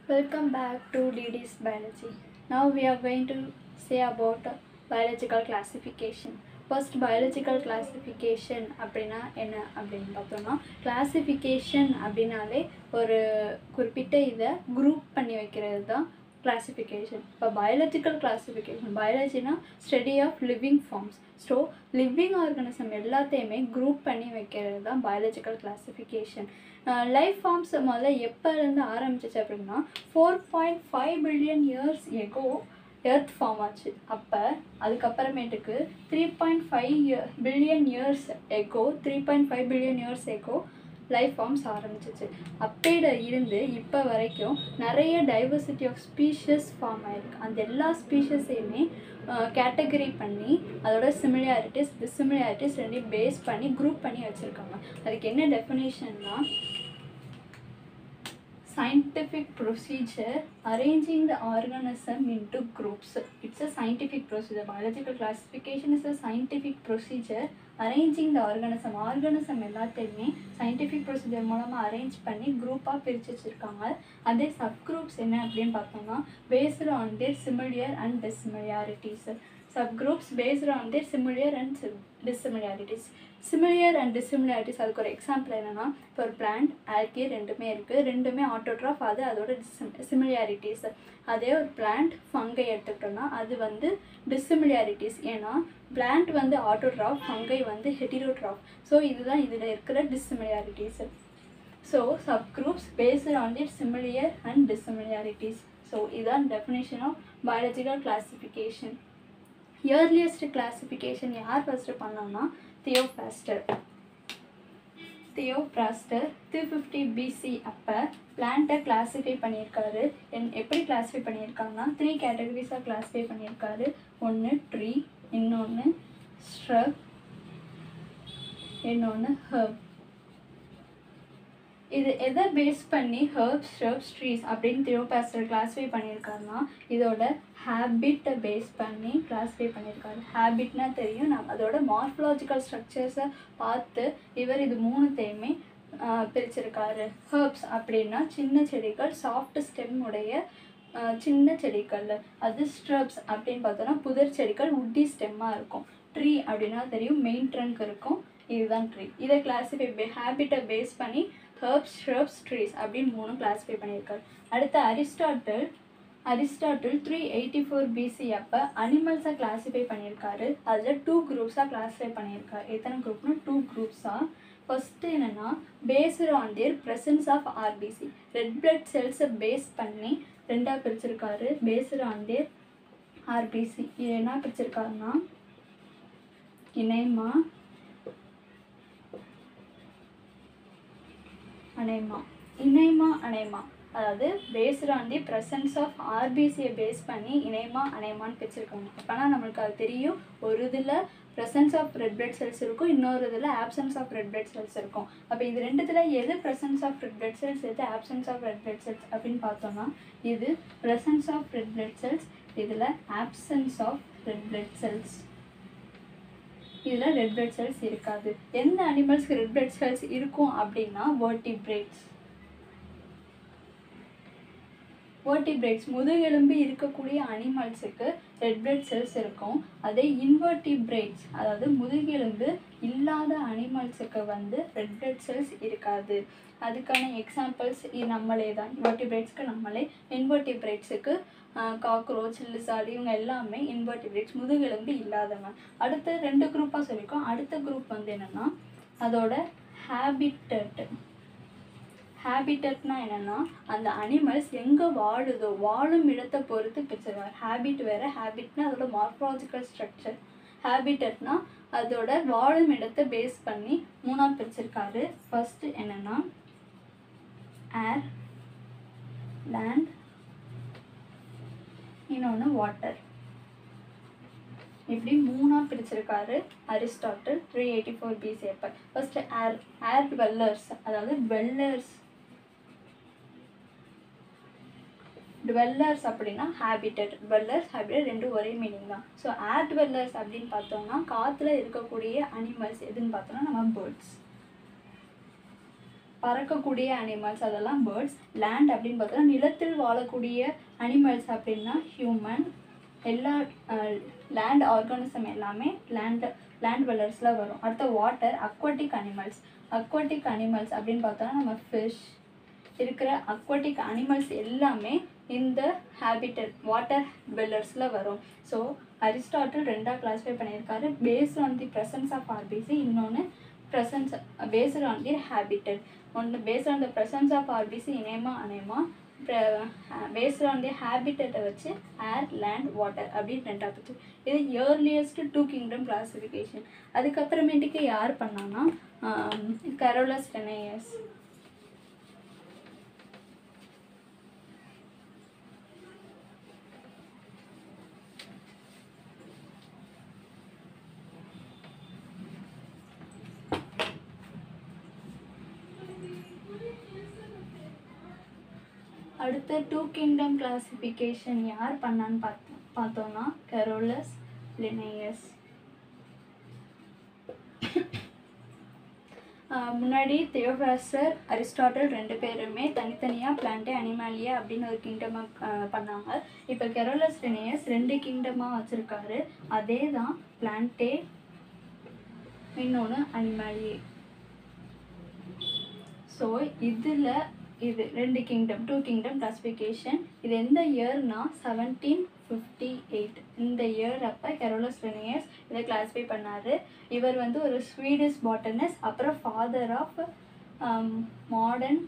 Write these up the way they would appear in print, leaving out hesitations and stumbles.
Welcome back to DD's Biology. Now we are going to say about biological classification. First biological classification அப்படின்னா என்ன அப்படின்னு பார்த்தோம்னா classification அப்படின்னாலே ஒரு குறிப்பிட்ட இதை குரூப் பண்ணி வைக்கிறது தான் கிளாசிஃபிகேஷன். இப்போ பயாலஜிக்கல் கிளாசிஃபிகேஷன் பயாலஜினா study of living forms. So living organism எல்லாத்தையுமே குரூப் பண்ணி வைக்கிறது தான் பயாலஜிக்கல் கிளாசிஃபிகேஷன். லைஃப் ஃபார்ம்ஸ் முதல்ல எப்போ இருந்து ஆரம்பிச்சிச்சு அப்படின்னா 4.5 billion years ago earth form ஆச்சு. அப்போ அதுக்கப்புறமேட்டுக்கு 3.5 billion years ago life forms ஆரம்பிச்சிச்சு. அப்பேட இருந்து இப்போ வரைக்கும் நிறைய டைவர்சிட்டி ஆஃப் ஸ்பீஷஸ் ஃபார்ம் ஆகிருக்கு. அந்த எல்லா ஸ்பீஷஸையுமே கேட்டகரி பண்ணி அதோட சிமிலாரிட்டிஸ் டிஸ்சிமிலாரிட்டிஸ் ரெண்டையும் பேஸ் பண்ணி குரூப் பண்ணி வச்சுருக்காங்க. அதுக்கு என்ன டெஃபினேஷன்னா scientific procedure arranging the organism into groups. It's a scientific procedure. Biological classification is a scientific procedure arranging the organism எல்லாத்தையுமே scientific procedure மூலமாக அரேஞ்ச் பண்ணி குரூப்பாக பிரித்து வச்சுருக்காங்க. அதே சப்குரூப்ஸ் என்ன அப்படின்னு பார்த்தோம்னா based on their similar and dissimilarities. Subgroups based on their similar and dissimilarities. Similar and dissimilarities அதுக்கு ஒரு எக்ஸாம்பிள் என்னென்னா இப்போ ஒரு பிளான்ட் ஆல்கே ரெண்டுமே இருக்குது, ரெண்டுமே ஆட்டோட்ராஃப், அது அதோட சிமிலியாரிட்டிஸ். அதே ஒரு பிளான்ட் ஃபங்கை எடுத்துக்கிட்டோம்னா அது வந்து டிஸ்சிமிலியாரிட்டிஸ். ஏன்னா பிளான்ட் வந்து ஆட்டோட்ராஃப், ஃபங்கை வந்து ஹெட்டிரோட்ராஃப். ஸோ இதுதான் இதில் இருக்கிற dissimilarities. So subgroups based on their similar and dissimilarities. So இதுதான் definition of biological classification. Earliest classification யார் ஃபஸ்ட்டு பண்ணோம்னா தியோப்ராஸ்டர் 350 BC அப்போ பிளான்ட்டை கிளாஸிஃபை பண்ணியிருக்காரு. எப்படி கிளாஸிஃபை பண்ணியிருக்காங்கன்னா 3 கேட்டகரிஸாக கிளாஸிஃபை பண்ணியிருக்காரு. ஒன்று ட்ரீ, இன்னொன்று ஸ்hrub, இன்னொன்று ஹர்ப். இது எதை பேஸ் பண்ணி ஹர்ப்ஸ், ஷ்ரப்ஸ், ட்ரீஸ் அப்படின்னு தியோப்ராஸ்டர் கிளாஸிஃபை பண்ணியிருக்காருன்னா இதோட ஹேபிட்டை பேஸ் பண்ணி கிளாஸிஃபை பண்ணியிருக்காரு. ஹேபிட்னா தெரியும், நம்ம அதோட மார்ஃபலாஜிக்கல் ஸ்ட்ரக்சர்ஸை பார்த்து இவர் இது மூணுத்தையுமே பிரிச்சிருக்காரு. ஹர்ப்ஸ் அப்படின்னா சின்ன செடிகள், சாஃப்ட் ஸ்டெம் உடைய சின்ன செடிகள். அது ஸ்ட்ரப்ஸ் அப்படின்னு பார்த்தோன்னா புதர் செடிகள், உட்டி ஸ்டெம்மாக இருக்கும். ட்ரீ அப்படின்னா தெரியும், மெயின் ட்ரங்க் இருக்கும். இதுதான் ட்ரீ. இதை கிளாஸிஃபை ஹேபிட்டை பேஸ் பண்ணி ஹர்ப்ஸ், ஷ்ரப்ஸ், ட்ரீஸ் அப்படின்னு 3 கிளாஸிஃபை பண்ணியிருக்காரு. அடுத்து அரிஸ்டாட்டில் 384 BC அப்போ அனிமல்ஸை கிளாஸிஃபை பண்ணியிருக்காரு. அதில் 2 குரூப்ஸாக கிளாஸிஃபை பண்ணியிருக்காரு. எத்தனை குரூப்னா 2 குரூப்ஸாக. ஃபஸ்ட்டு என்னென்னா based on their presence of RBC, red blood செல்ஸை பேஸ் பண்ணி 2ஆக பிரிச்சிருக்காரு. பேஸ்டு ஆன் தேர் ஆர்பிசி இது என்ன பிரிச்சிருக்காருன்னா இணைமா, அனைமா. அதாவது based on the presence of ஆர்பிசியை பேஸ் பண்ணி அனைமான்னு பிரிச்சிருக்காங்க. அப்போனா நம்மளுக்கு அது தெரியும், ஒரு இதில் presence of red blood cells இருக்கும், இன்னொரு இதில் absence of red blood cells இருக்கும். அப்போ இது ரெண்டுத்தில் எது presence of red blood cells, எது absence of red blood cells அப்படின்னு பார்த்தோம்னா இது presence of red blood cells, இதில் absence of red blood cells. இதில் ரெட் பிளட் செல்ஸ் இருக்காது. எந்த அனிமல்ஸ்க்கு ரெட் பிளட் செல்ஸ் இருக்கும் அப்படின்னா வெர்டிபிரேட்ஸ் முதுகெலும்பு இருக்கக்கூடிய அனிமல்ஸுக்கு ரெட் பிளட் செல்ஸ் இருக்கும். அதே இன்வெர்டிபிரேட்ஸ் அதாவது முதுகெலும்பு இல்லாத அனிமல்ஸுக்கு வந்து ரெட் பிளட் செல்ஸ் இருக்காது. அதுக்கான எக்ஸாம்பிள்ஸ் நம்மளே தான். இன்வெர்டிபிரேட்ஸ்க்கு நம்மளே, இன்வெர்டிபிரேட்ஸுக்கு காக்ரோச், லிசார்டு இவங்க எல்லாமே இன்வெர்டிபிரேட்ஸ், முதுகெலும்பு இல்லாதவங்க. அடுத்து 2 குரூப்பாக சொல்லியிருக்கோம். அடுத்த குரூப் வந்து என்னென்னா அதோட ஹேபிட்டட்னா என்னென்னா அந்த அனிமல்ஸ் எங்கே வாழுதோ வாழும் இடத்தை பொறுத்து பிரிச்சிருவார். ஹேபிட் வேறு, ஹேபிட்னா அதோட மார்ஃபலாஜிக்கல் ஸ்ட்ரக்சர். ஹேபிட்டட்னா அதோட வாழும் இடத்தை பேஸ் பண்ணி 3ஆக பிரிச்சிருக்காரு. ஃபர்ஸ்ட் என்னென்னா ஏர், லேண்ட், இன்னொன்று வாட்டர். இப்படி 3ஆக பிரிச்சிருக்காரு அரிஸ்டாட்டில் 384 BC அப்போ. ஃபர்ஸ்ட் ஏர் டுவெல்லர்ஸ், அதாவது டுவெல்லர்ஸ் அப்படின்னா ஹேபிட்டட், டுவெல்லர்ஸ் ஹேபிட்டட் ரெண்டும் ஒரே மீனிங் தான். ஸோ ஏர் டுவெல்லர்ஸ் அப்படின்னு பார்த்தோம்னா காற்றுல இருக்கக்கூடிய அனிமல்ஸ் எதுன்னு பார்த்தோம்னா நம்ம பேர்ட்ஸ். பறக்கக்கூடிய அனிமல்ஸ் அதெல்லாம் பேர்ட்ஸ். லேண்ட் அப்படின்னு பார்த்தோன்னா நிலத்தில் வாழக்கூடிய அனிமல்ஸ் அப்படின்னா ஹியூமன். எல்லா லேண்ட் ஆர்கானிசம் எல்லாமே லேண்ட் வெல்லர்ஸில் வரும். அடுத்த water aquatic animals. Aquatic animals அப்படின்னு பார்த்தோன்னா நம்ம ஃபிஷ் இருக்கிற அக்வாட்டிக் அனிமல்ஸ் எல்லாமே இந்த ஹேபிட்டட் வாட்டர் வெல்லர்ஸில் வரும். ஸோ அரிஸ்டாட்டில் ரெண்டாக கிளாஸிஃபை பண்ணியிருக்காரு, based on the presence of RBC, இன்னொன்று presence based on the habitat. ஒன்று based on the presence of RBC enaima anaima, based on the ஹேபிட்டட்டை வச்சு ஏர் லேண்ட் வாட்டர் அப்படின்னு ரெண்டாக பிரிச்சு. இது இயர்லியஸ்ட் 2 கிங்டம் கிளாஸிஃபிகேஷன். அதுக்கப்புறமேட்டுக்கு யார் பண்ணான்னா கரோலஸ் லின்னேயஸ். அடுத்த 2 கிங்டம் கிளாஸிஃபிகேஷன் யார் பண்ணான்னு பார்த்தோன்னா கரோலஸ் லின்னேயஸ். முன்னாடி தியோஃப்ராஸ்டர் அரிஸ்டாட்டில் 2 பேருமே தனித்தனியாக பிளான்டே அனிமாலியா அப்படின்னு ஒரு கிங்டமாக பண்ணாங்க. இப்போ கரோலஸ் லின்னேயஸ் 2 கிங்டமாக வச்சுருக்காரு. அதே தான் பிளான்டே, இன்னொன்று அனிமாலியே. ஸோ இதில் இது 2 கிங்டம் 2 கிங்டம் கிளாஸிஃபிகேஷன். இது எந்த இயர்னா 1758. இந்த இயர் அப்போ கரோலஸ் லின்னேயஸ் இதை கிளாஸிஃபை பண்ணார். இவர் வந்து ஒரு ஸ்வீடிஷ் பாட்டனிஸ்ட், அப்புறம் ஃபாதர் ஆஃப் மாடர்ன்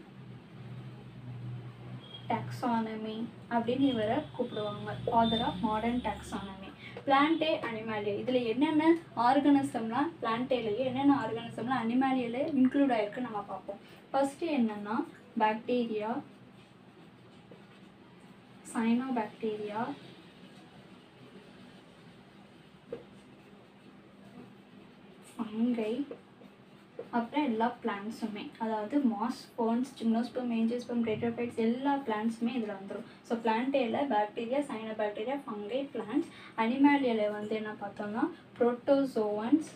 டாக்ஸானமி அப்படின்னு இவரை கூப்பிடுவாங்க. Father of modern taxonomy. Plantae animalia, இதில் என்னென்ன ஆர்கனிசம்லாம் பிளான்டேலேயே என்னென்ன ஆர்கனிசம்லாம் அனிமாலியாலே இன்க்ளூட் ஆகிருக்குன்னு நம்ம பார்ப்போம். ஃபஸ்ட்டு என்னென்னா பாக்டீரியா, சைனோபாக்டீரியா, ஃபங்கை, அப்புறம் எல்லா பிளான்ட்ஸுமே, அதாவது மாஸ், ஃபோன்ஸ், ஜிம்னோஸ்பம், ஏஞ்சியோஸ்பம், கிரேட்டோஃபைட்ஸ் எல்லா பிளான்ட்ஸுமே இதில் வந்துடும். ஸோ பிளான்டேல பாக்டீரியா, சைனோபாக்டீரியா, ஃபங்கை, பிளான்ட்ஸ். அனிமாலியாவில் வந்து என்ன பார்த்தோம்னா புரோட்டோசோவன்ஸ்,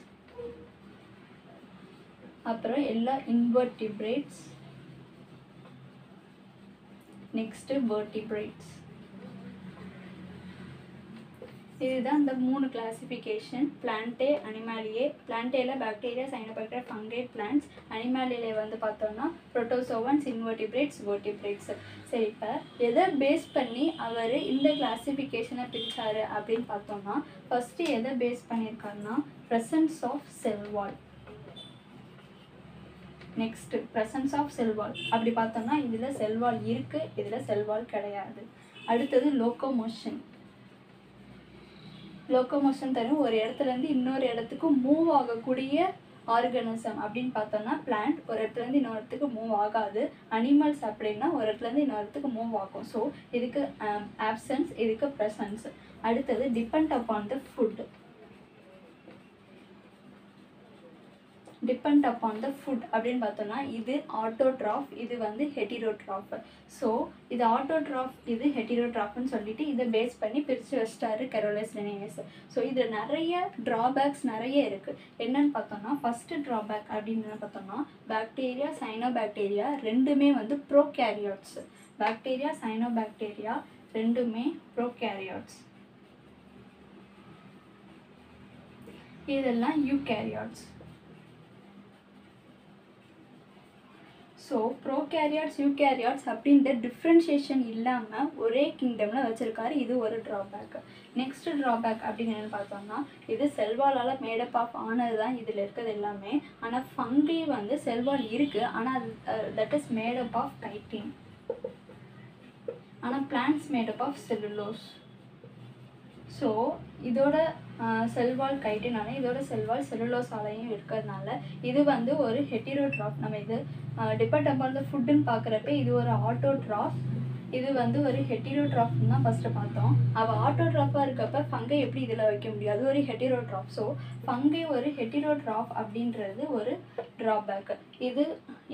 அப்புறம் எல்லா இன்வெர்டிபிரேட்ஸ், நெக்ஸ்ட்டு வெர்டிபிரேட்ஸ். இதுதான் இந்த 3 கிளாஸிஃபிகேஷன். Plantae animalia. பிளான்டேல பாக்டீரியா, சைனோபாக்டீரியா, ஃபங்கை, பிளான்ட்ஸ். அனிமாலியில வந்து பார்த்தோம்னா புரோட்டோசோவன்ஸ், இன்வெர்டிபிரேட்ஸ், வெர்டிபிரேட்ஸ். சரி, இப்போ எதை பேஸ் பண்ணி அவர் இந்த கிளாஸிஃபிகேஷனை பிரித்தார் அப்படின்னு பார்த்தோம்னா ஃபஸ்ட்டு எதை பேஸ் பண்ணியிருக்காருன்னா presence of cell wall. Next presence of cell wall. அப்படி பார்த்தோம்னா இதில் செல்வால் இருக்குது, இதில் செல்வால் கிடையாது. அடுத்தது லோக்கோமோஷன். லோக்கோமோஷன் தரும் ஒரு இடத்துலேருந்து இன்னொரு இடத்துக்கு மூவ் ஆகக்கூடிய ஆர்கனிசம் அப்படின்னு பார்த்தோம்னா பிளான்ட் ஒரு இடத்துலேருந்து இன்னொரு இடத்துக்கு மூவ் ஆகாது. அனிமல்ஸ் அப்படின்னா ஒரு இடத்துலேருந்து இன்னொரு இடத்துக்கு மூவ் ஆகும். ஸோ இதுக்கு ஆப்சன்ஸ், இதுக்கு ப்ரெசன்ஸ். அடுத்தது depend upon the food. Depend upon the food அப்படின்னு பார்த்தோம்னா இது ஆட்டோட்ராஃப், இது வந்து ஹெட்டிரோட்ராஃப். ஸோ இது ஆட்டோட்ராஃப், இது ஹெட்டிரோட்ராஃப்னு சொல்லிட்டு இதை பேஸ் பண்ணி பிரித்து வச்சிட்டாரு கரோலஸ் லின்னேயஸ். ஸோ இதில் நிறைய ட்ராபேக்ஸ் நிறைய இருக்குது. என்னன்னு பார்த்தோம்னா ஃபஸ்ட்டு ட்ராபேக் அப்படின்னு என்ன பார்த்தோம்னா பாக்டீரியா, சைனோபாக்டீரியா ரெண்டுமே வந்து ப்ரோகேரியாட்ஸ். பாக்டீரியா, சைனோபாக்டீரியா ரெண்டுமே ப்ரோகேரியாட்ஸ். இதெல்லாம் யூகேரியாட்ஸ். ஸோ ப்ரோகேரியாட்ஸ், யூகேரியாட்ஸ் அப்படின்ற டிஃப்ரென்ஷியேஷன் இல்லாமல் ஒரே கிங்டமில் வச்சுருக்காரு. இது ஒரு ட்ராபேக். நெக்ஸ்ட்டு ட்ராபேக் அப்படின்னு என்னென்னு பார்த்தோம்னா இது செல்வாலால் மேடப் ஆஃப் ஆனது தான் இதில் இருக்கிறது எல்லாமே. ஆனால் ஃபங்கை வந்து செல்வால் இருக்குது, ஆனால் அது that is made up of chitin. ஆனால் plants made up of cellulose. So இதோட செல்வால் கைட்டினால இதோட செல்வால் செல்லுலோஸாலையும் இருக்கிறதுனால இது வந்து ஒரு ஹெட்டிரோட்ராஃப். நம்ம இது டிபெண்ட் அப்பான் த ஃபுட்டுன்னு பார்க்குறப்ப இது ஒரு ஆட்டோட்ராஃப், இது வந்து ஒரு ஹெட்டிரோட்ராஃப்னு தான் ஃபஸ்ட்டு பார்த்தோம். அவள் ஆட்டோட்ராஃபாக இருக்கப்போ ஃபங்கை எப்படி இதில் வைக்க முடியும், அது ஒரு ஹெட்டிரோட்ராஃப். ஸோ ஃபங்கை ஒரு ஹெட்டிரோட்ராஃப் அப்படின்றது ஒரு ட்ராபேக். இது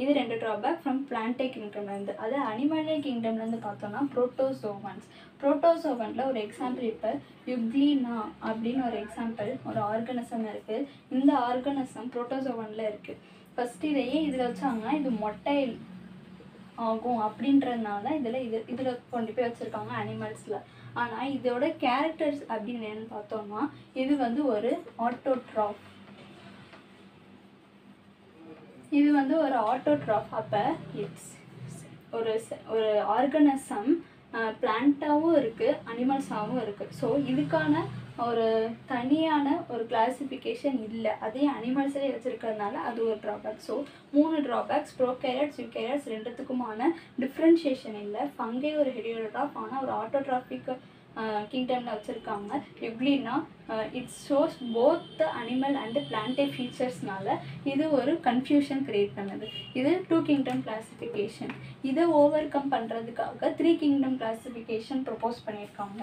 2 ட்ராபேக் ஃப்ரம் பிளான்டே கிங்டம்லேருந்து. அது அனிமலே கிங்டம்லேருந்து பார்த்தோம்னா புரோட்டோசோவன்ஸ். புரோட்டோசோவனில் ஒரு எக்ஸாம்பிள் இப்போ யுக்லினா அப்படின்னு ஒரு எக்ஸாம்பிள் ஒரு ஆர்கனிசம் இருக்குது. இந்த ஆர்கனிசம் புரோட்டோசோவனில் இருக்குது. ஃபஸ்ட்டு இதையே இதில் வச்சாங்கன்னா இது மொட்டை ஆகும் அப்படின்றதுனால இதில் கொண்டு போய் வச்சுருக்காங்க அனிமல்ஸில். ஆனால் இதோட கேரக்டர்ஸ் அப்படின்னு என்னென்னு பார்த்தோம்னா இது வந்து ஒரு ஆட்டோட்ராஃப். இது வந்து ஒரு ஆட்டோட்ராஃப். அப்போ இட்ஸ் ஒரு ஆர்கனிசம் பிளான்ட்டாகவும் இருக்குது அனிமல்ஸாகவும் இருக்குது. ஸோ இதுக்கான ஒரு தனியான ஒரு கிளாசிஃபிகேஷன் இல்லை, அதே அனிமல்ஸிலே வச்சுருக்கிறதுனால அது ஒரு drawback. So 3 drawbacks prokaryotes eukaryotes ரெண்டுத்துக்குமான டிஃப்ரென்ஷியேஷன் இல்லை. ஃபங்கை ஒரு ஹெரியோட்ராஃப், ஆனால் ஒரு ஆட்டோட்ராஃபிக் கிங்டமில் வச்சுருக்காங்க. எப்படின்னா it's shows both the animal and plantae ஃபீச்சர்ஸ்னால இது ஒரு கன்ஃபியூஷன் க்ரியேட் பண்ணுது. இது 2 கிங்டம் கிளாஸிஃபிகேஷன். இதை ஓவர் கம் பண்ணுறதுக்காக 3 கிங்டம் கிளாஸிஃபிகேஷன் ப்ரொப்போஸ் பண்ணியிருக்காங்க.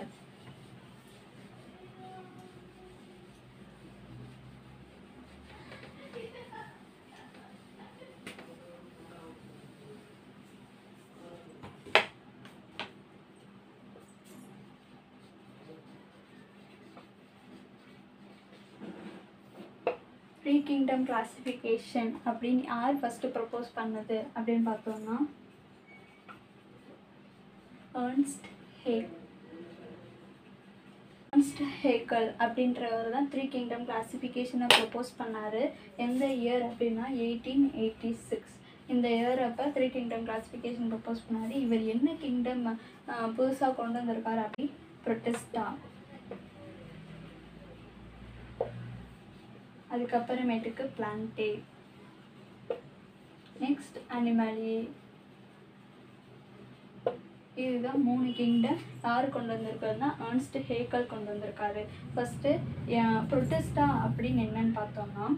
த்ரீ கிங்டம் கிளாஸிஃபிகேஷன் அப்படின்னு யார் ஃபஸ்ட்டு ப்ரப்போஸ் பண்ணது அப்படின்னு பார்த்தோம்னா ஏர்ன்ஸ்ட் ஹேக்கல் அப்படின்றவர் தான் 3 கிங்டம் கிளாஸிஃபிகேஷனை ப்ரப்போஸ் பண்ணார். எந்த இயர் அப்படின்னா 1886. இந்த இயர் அப்போ 3 கிங்டம் கிளாஸிஃபிகேஷன் ப்ரப்போஸ் பண்ணார். இவர் என்ன கிங்டம் புதுசாக கொண்டு வந்திருக்காரு அப்படி ப்ரொட்டெஸ்டா, அதுக்கப்புறமேட்டுக்கு பிளான்டே, நெக்ஸ்ட் அனிமலே. இதுதான் 3 கிங்டம். யார் கொண்டு வந்திருக்காருன்னா ஏர்ன்ஸ்ட் ஹேக்கல் கொண்டு வந்திருக்காரு. ஃபஸ்ட்டு ப்ரொட்டெஸ்டா அப்படின்னு என்னன்னு பார்த்தோம்னா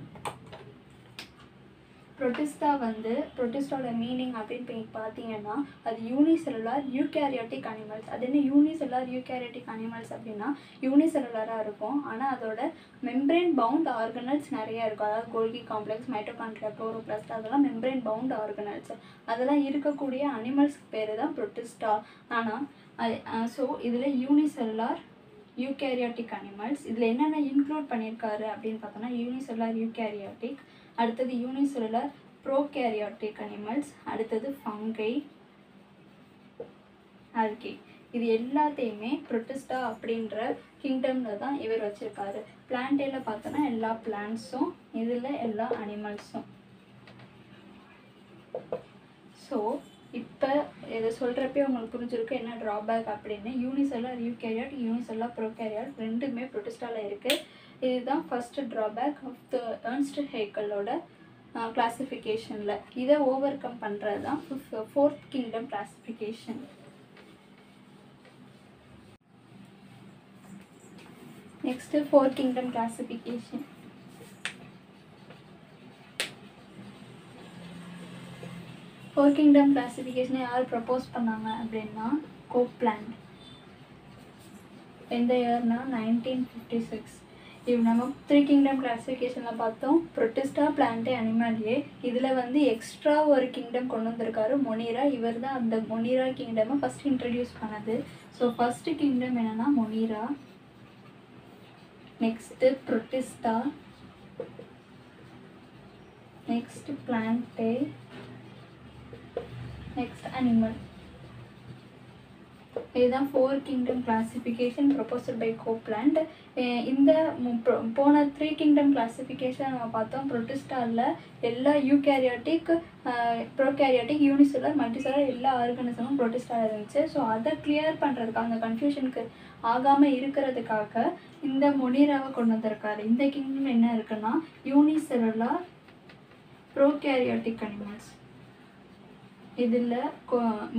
ப்ரொட்டெஸ்டோட மீனிங் அப்படின்னு போய் பார்த்தீங்கன்னா அது யூனிசெல்லுலார் யூகேரியாட்டிக் அனிமல்ஸ். அது என்ன யூனிசெல்லுலார் யூகேரியாட்டிக் அனிமல்ஸ் அப்படின்னா யூனிசெல்லுலராக இருக்கும், ஆனால் அதோட மெம்பரேன் பவுண்ட் ஆர்கனல்ஸ் நிறையா இருக்கும். அதாவது கோல்கி காம்ப்ளெக்ஸ், மைட்டோகாண்ட்ரியா, குளோரோபிளாஸ்ட், அதெல்லாம் மெம்பரேன் பவுண்ட் ஆர்கனல்ஸ். அதெல்லாம் இருக்கக்கூடிய அனிமல்ஸ்க்கு பேர் தான் ப்ரொட்டெஸ்டா. ஆனால் ஸோ இதில் யூனிசெல்லுலார் யூகேரியாட்டிக் அனிமல்ஸ் இதில் என்னென்ன இன்க்ளூட் பண்ணியிருக்காரு அப்படின்னு பார்த்தோன்னா யூனிசெல்லுலார் யூகேரியாட்டிக், அடுத்தது யூனிசெல்லுலார் ப்ரோகேரியாட்டிக் அனிமல்ஸ், அடுத்தது ஃபங்கை, ஆல்கே. இது எல்லாத்தையுமே ப்ரொட்டெஸ்டா அப்படின்ற கிங்டமில் தான் இவர் வச்சுருக்காரு. பிளான்டேல பார்த்தோன்னா எல்லா பிளான்ட்ஸும், இதில் எல்லா அனிமல்ஸும். ஸோ இப்போ இதை சொல்கிறப்பே உங்களுக்கு புரிஞ்சிருக்கு என்ன ட்ராபேக் அப்படின்னு. யூனிசெல்லுலார் யூகேரியாட், யூனிசெல்லுலார் ப்ரோகேரியாட் ரெண்டுமே ப்ரொட்டெஸ்டாவில் இருக்குது. இதுதான் first drawback of the Ernst ஹேக்கலோட கிளாஸிஃபிகேஷனில். இதை ஓவர் கம் பண்ணுறது தான் 4th kingdom classification. Next 4th kingdom classification. Four kingdom கிளாஸிஃபிகேஷனை யார் ப்ரப்போஸ் பண்ணாங்க அப்படின்னா கோப்லாண்ட். எந்த இயர்னா 1956. இப்போ நம்ம 3 கிங்டம் கிளாஸிஃபிகேஷனில் பார்த்தோம் ப்ரொட்டெஸ்டா, பிளான்டே, அனிமலே. இதில் வந்து எக்ஸ்ட்ரா ஒரு கிங்டம் கொண்டு வந்திருக்காரு மொனீரா. இவர் தான் அந்த மொனீரா கிங்டமை ஃபஸ்ட் இன்ட்ரடியூஸ் பண்ணது. ஸோ ஃபஸ்ட்டு கிங்டம் என்னென்னா Monera, next Protista, next plantae, next animal. இதுதான் 4 kingdom classification proposal by Copeland. இந்த போன 3 கிங்டம் கிளாஸிஃபிகேஷன் நம்ம பார்த்தோம். ப்ரொட்டெஸ்டாவில் எல்லா யூகேரியாட்டிக், ப்ரோகேரியாட்டிக், யூனிசெல்லுலார், மல்டிசெல்லுலார் எல்லா ஆர்கனிசமும் ப்ரொட்டெஸ்டாக இருந்துச்சு. ஸோ அதை கிளியர் பண்ணுறதுக்காக, அந்த கன்ஃபியூஷனுக்கு ஆகாமல் இருக்கிறதுக்காக இந்த மொனீராவை கொண்டு வந்திருக்காரு. இந்த கிங்டம் என்ன இருக்குன்னா யூனிசெல்லுலார் ப்ரோகேரியாட்டிக் அனிமல்ஸ். இதில்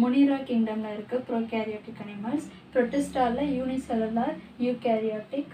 மொனீரா கிங்டமில் இருக்குது ப்ரோகேரியாட்டிக் அனிமல்ஸ். ப்ரொட்டெஸ்டாவில் யூனிசெல்லுலார் யூகேரியாட்டிக்,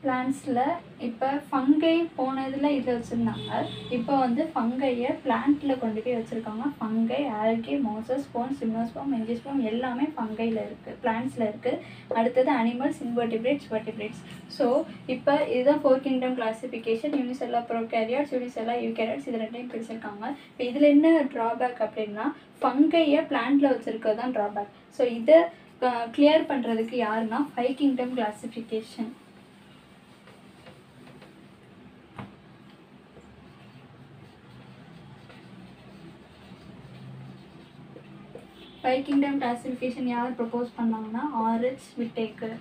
பிளான்ட்ஸில் இப்போ ஃபங்கை போனதில் இதில் வச்சுருந்தாங்க. இப்போ வந்து ஃபங்கையை பிளான்ட்டில் கொண்டு போய் வச்சுருக்காங்க. ஃபங்கை, ஆல்கே, மோசஸ், ஸ்போன், சிம்னோஸ்போம், மெஞ்சிஸ்போம் எல்லாமே ஃபங்கையில் இருக்குது, பிளான்ட்ஸில் இருக்குது. அடுத்தது அனிமல்ஸ், இன்வெர்டிபிரேட்ஸ், வெர்டிபிரேட்ஸ். ஸோ இப்போ இதுதான் 4 kingdom classification. Unicellular prokaryotes, unicellular eukaryotes, இது ரெண்டையும் பிரிச்சிருக்காங்க. இப்போ இதில் என்ன ட்ராபேக் அப்படின்னா ஃபங்கையை பிளான்ட்டில் வச்சுருக்கிறது தான் ட்ராபேக். ஸோ இதை கிளியர் பண்ணுறதுக்கு யாருன்னா 5 kingdom classification. Five kingdom classification யார் ப்ரப்போஸ் பண்ணாங்கன்னா ஆர்ஹெச் விட்டேக்கர்.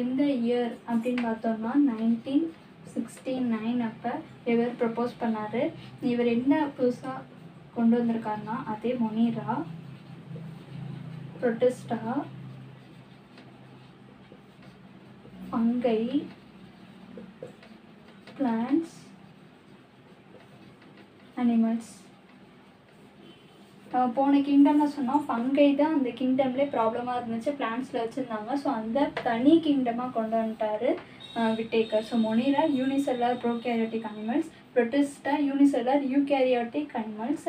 எந்த இயர் அப்படின்னு பார்த்தோம்னா 1969 அப்போ இவர் ப்ரப்போஸ் பண்ணார். இவர் என்ன புதுசாக கொண்டு வந்திருக்காருன்னா அதே Monera, Protista, fungi, plants, animals. போன கிங்டமில் சொன்னால் ஃபங்கை தான் அந்த கிங்டம்லேயே ப்ராப்ளமாக இருந்துச்சு, பிளான்ஸில் வச்சுருந்தாங்க. ஸோ அந்த தனி கிங்டமாக கொண்டு வந்துட்டார் Whittaker. So Monera unicellular prokaryotic animals, Protista unicellular eukaryotic animals,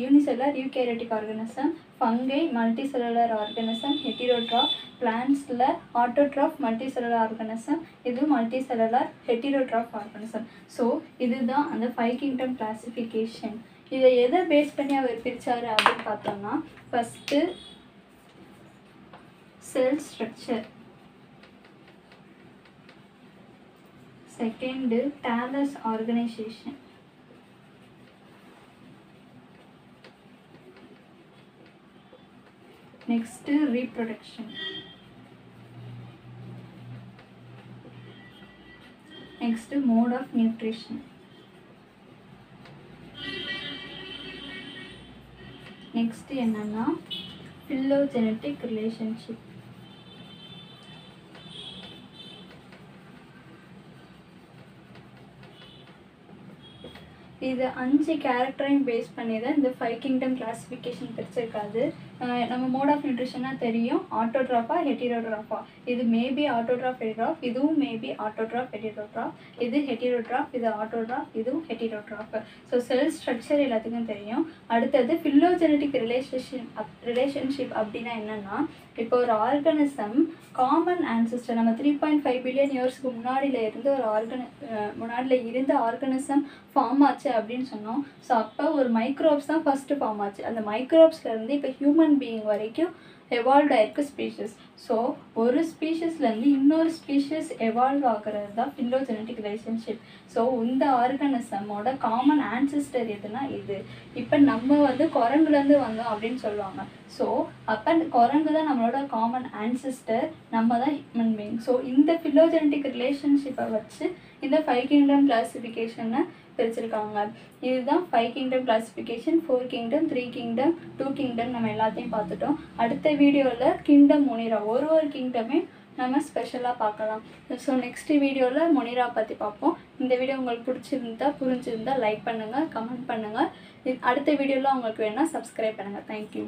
unicellular eukaryotic organism, fungi multicellular organism, heterotroph, பிளான்ட்ஸில் ஆட்டோட்ராஃப் மல்டிசெல்லுலர் ஆர்கனிசம், இது மல்டிசெல்லுலர் ஹெட்டிரோட்ராஃப் ஆர்கனிசம். ஸோ இதுதான் அந்த 5 கிங்டம் கிளாசிஃபிகேஷன். இதை எதை பேஸ் பண்ணி அவர் பிரித்தார் அப்படின்னு பார்த்தோம்னா first cell structure, second thallus organisation, next reproduction, next mode of nutrition, next என்னன்னா ஃபில்லோஜெனட்டிக் ரிலேஷன்ஷிப். இது 5 கேரக்டரையும் பேஸ் பண்ணி தான் இந்த 5 கிங்டம் கிளாசிஃபிகேஷன் பிரிச்சிருக்காது. நம்ம மோட் ஆஃப் நியூட்ரிஷனாக தெரியும், ஆட்டோட்ராஃபா ஹெட்டிரோட்ராஃபா. இது மேபி ஆட்டோட்ராஃப் ஹெட்டிரோட்ராஃப், இதுவும் மேபி ஆட்டோட்ராஃப் ஹெட்டிரோட்ராஃப், இது ஹெட்டிரோட்ராஃப், இது ஆட்டோட்ராஃப், இதுவும் ஹெட்டிரோட்ராஃப். ஸோ செல் ஸ்ட்ரக்சர் எல்லாத்துக்கும் தெரியும். அடுத்தது ஃபில்லோஜெனட்டிக் ரிலேஷன்ஷிப் அப்படின்னா என்னென்னா, இப்போ ஒரு ஆர்கனிசம் காமன் ஆன்சிஸ்டர், நம்ம 3.5 பில்லியன் இயர்ஸ்க்கு முன்னாடியில் இருந்த ஆர்கனிசம் ஃபார்ம் ஆச்சு அப்படின்னு சொன்னோம். ஸோ அப்போ ஒரு மைக்ரோப்ஸ் தான் ஃபஸ்ட்டு ஃபார்ம் ஆச்சு. அந்த மைக்ரோப்ஸ்லேருந்து இப்போ ஹியூமன் பீயிங் வரைக்கும் எவால்வ் ஆகிருக்கு ஸ்பீஷஸ். ஸோ ஒரு ஸ்பீஷஸ்லேருந்து இன்னொரு ஸ்பீஷஸ் எவால்வ் ஆகிறது தான் ஃபில்லோஜெனட்டிக் ரிலேஷன்ஷிப். ஸோ இந்த ஆர்கனிசமோட காமன் ஆன்சிஸ்டர் எதுனா இது. இப்போ நம்ம குரங்குலேருந்து வந்தோம் அப்படின்னு சொல்லுவாங்க. ஸோ அப்போ குரங்கு தான் நம்மளோட காமன் ஆன்சிஸ்டர், நம்ம தான் ஹியூமன் பீயிங். ஸோ இந்த ஃபில்லோஜெனட்டிக் ரிலேஷன்ஷிப்பை வச்சு இந்த 5 கிங்டம் கிளாசிஃபிகேஷனை பிரிச்சிருக்காங்க. இதுதான் 5 kingdom classification. 4 kingdom, 3 kingdom, 2 kingdom நம்ம எல்லாத்தையும் பார்த்துட்டோம். அடுத்த வீடியோவில் கிங்டம் மொனிரா ஒரு கிங்டமே நம்ம ஸ்பெஷலாக பார்க்கலாம். ஸோ நெக்ஸ்ட் வீடியோவில் மொனிரா பற்றி பார்ப்போம். இந்த வீடியோ உங்களுக்கு புரிஞ்சிருந்தா லைக் பண்ணுங்கள், கமெண்ட் பண்ணுங்கள். அடுத்த வீடியோவில் உங்களுக்கு வேணால் சப்ஸ்கிரைப் பண்ணுங்கள். தேங்க்யூ.